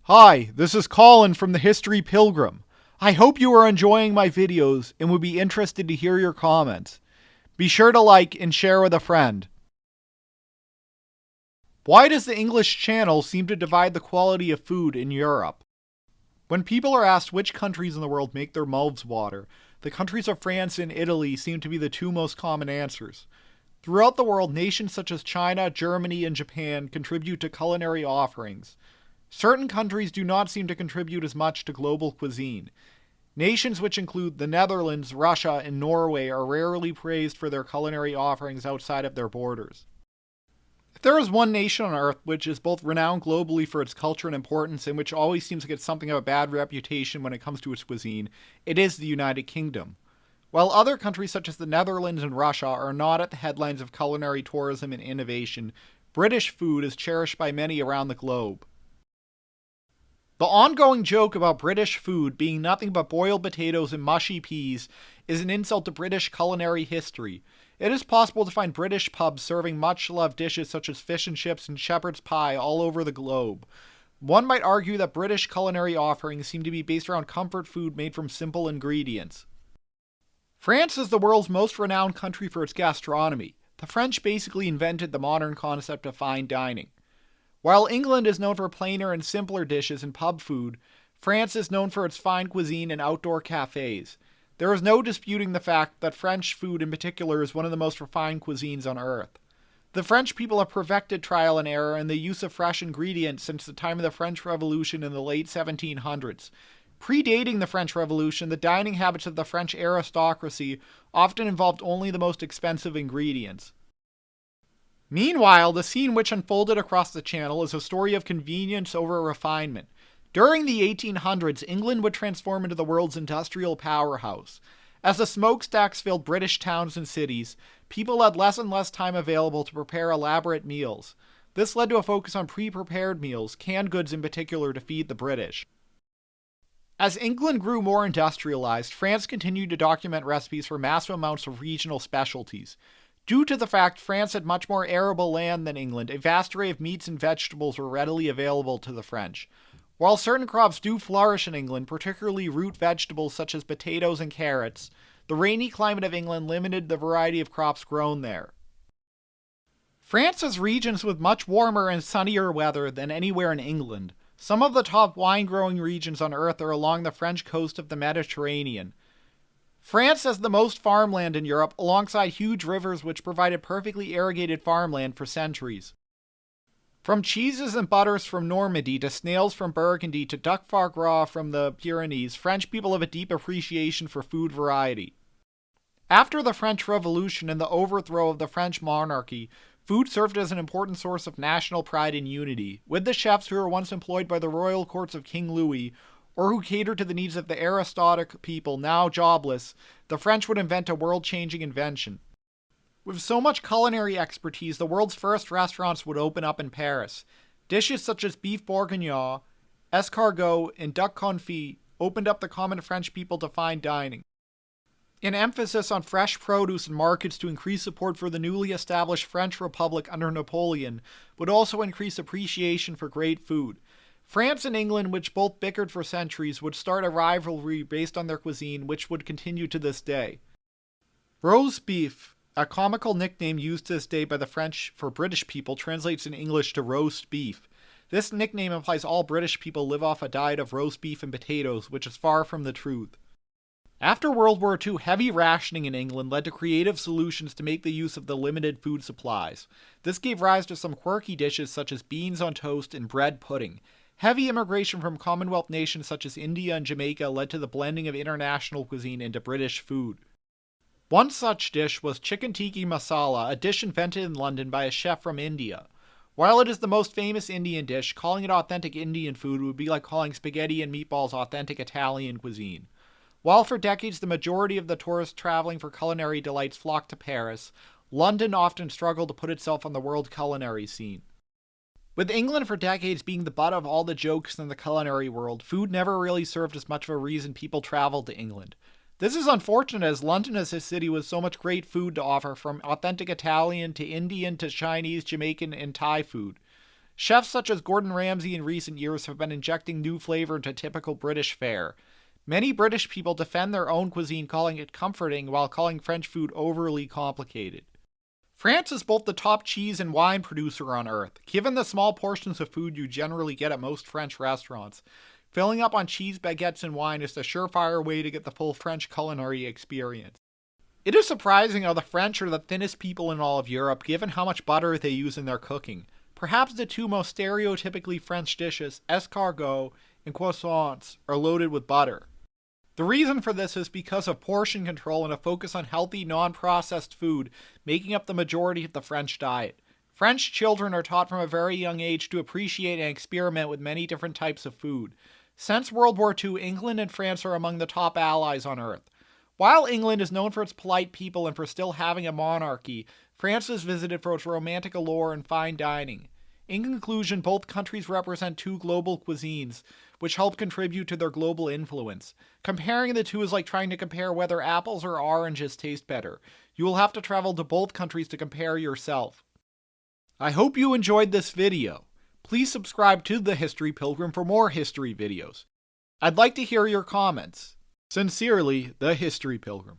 Hi, this is Colin from the History Pilgrim. I hope you are enjoying my videos and would be interested to hear your comments. Be sure to like and share with a friend. Why does the English Channel seem to divide the quality of food in Europe? When people are asked which countries in the world make their mouths water, the countries of France and Italy seem to be the two most common answers. Throughout the world, nations such as China, Germany, and Japan contribute to culinary offerings. Certain countries do not seem to contribute as much to global cuisine. Nations which include the Netherlands, Russia, and Norway are rarely praised for their culinary offerings outside of their borders. If there is one nation on Earth which is both renowned globally for its culture and importance and which always seems to get something of a bad reputation when it comes to its cuisine, it is the United Kingdom. While other countries such as the Netherlands and Russia are not at the headlines of culinary tourism and innovation, British food is cherished by many around the globe. The ongoing joke about British food being nothing but boiled potatoes and mushy peas is an insult to British culinary history. It is possible to find British pubs serving much-loved dishes such as fish and chips and shepherd's pie all over the globe. One might argue that British culinary offerings seem to be based around comfort food made from simple ingredients. France is the world's most renowned country for its gastronomy. The French basically invented the modern concept of fine dining. While England is known for plainer and simpler dishes and pub food, France is known for its fine cuisine and outdoor cafes. There is no disputing the fact that French food in particular is one of the most refined cuisines on earth. The French people have perfected trial and error and the use of fresh ingredients since the time of the French Revolution in the late 1700s. Predating the French Revolution, the dining habits of the French aristocracy often involved only the most expensive ingredients. Meanwhile, the scene which unfolded across the Channel is a story of convenience over refinement. During the 1800s, England would transform into the world's industrial powerhouse. As the smokestacks filled British towns and cities, people had less and less time available to prepare elaborate meals. This led to a focus on pre-prepared meals, canned goods in particular, to feed the British. As England grew more industrialized, France continued to document recipes for massive amounts of regional specialties. Due to the fact France had much more arable land than England, a vast array of meats and vegetables were readily available to the French. While certain crops do flourish in England, particularly root vegetables such as potatoes and carrots, the rainy climate of England limited the variety of crops grown there. France has regions with much warmer and sunnier weather than anywhere in England. Some of the top wine-growing regions on Earth are along the French coast of the Mediterranean. France has the most farmland in Europe, alongside huge rivers which provided perfectly irrigated farmland for centuries. From cheeses and butters from Normandy to snails from Burgundy to duck foie gras from the Pyrenees, French people have a deep appreciation for food variety. After the French Revolution and the overthrow of the French monarchy, food served as an important source of national pride and unity, with the chefs who were once employed by the royal courts of King Louis, or who catered to the needs of the aristocratic people now jobless. The French would invent a world-changing invention. With so much culinary expertise, the world's first restaurants would open up in Paris. Dishes such as beef bourguignon, escargot, and duck confit opened up the common French people to fine dining. An emphasis on fresh produce and markets to increase support for the newly established French Republic under Napoleon would also increase appreciation for great food. France and England, which both bickered for centuries, would start a rivalry based on their cuisine, which would continue to this day. Roast beef, a comical nickname used to this day by the French for British people, translates in English to roast beef. This nickname implies all British people live off a diet of roast beef and potatoes, which is far from the truth. After World War II, heavy rationing in England led to creative solutions to make the use of the limited food supplies. This gave rise to some quirky dishes such as beans on toast and bread pudding. Heavy immigration from Commonwealth nations such as India and Jamaica led to the blending of international cuisine into British food. One such dish was chicken tikka masala, a dish invented in London by a chef from India. While it is the most famous Indian dish, calling it authentic Indian food would be like calling spaghetti and meatballs authentic Italian cuisine. While for decades the majority of the tourists traveling for culinary delights flocked to Paris, London often struggled to put itself on the world culinary scene. With England for decades being the butt of all the jokes in the culinary world, food never really served as much of a reason people traveled to England. This is unfortunate, as London is a city with so much great food to offer, from authentic Italian to Indian to Chinese, Jamaican, and Thai food. Chefs such as Gordon Ramsay in recent years have been injecting new flavor into typical British fare. Many British people defend their own cuisine, calling it comforting while calling French food overly complicated. France is both the top cheese and wine producer on earth. Given the small portions of food you generally get at most French restaurants, filling up on cheese, baguettes, and wine is the surefire way to get the full French culinary experience. It is surprising how the French are the thinnest people in all of Europe, given how much butter they use in their cooking. Perhaps the two most stereotypically French dishes, escargot and croissants, are loaded with butter. The reason for this is because of portion control and a focus on healthy, non-processed food, making up the majority of the French diet. French children are taught from a very young age to appreciate and experiment with many different types of food. Since World War II, England and France are among the top allies on earth. While England is known for its polite people and for still having a monarchy, France is visited for its romantic allure and fine dining. In conclusion, both countries represent two global cuisines, which help contribute to their global influence. Comparing the two is like trying to compare whether apples or oranges taste better. You will have to travel to both countries to compare yourself. I hope you enjoyed this video. Please subscribe to The History Pilgrim for more history videos. I'd like to hear your comments. Sincerely, The History Pilgrim.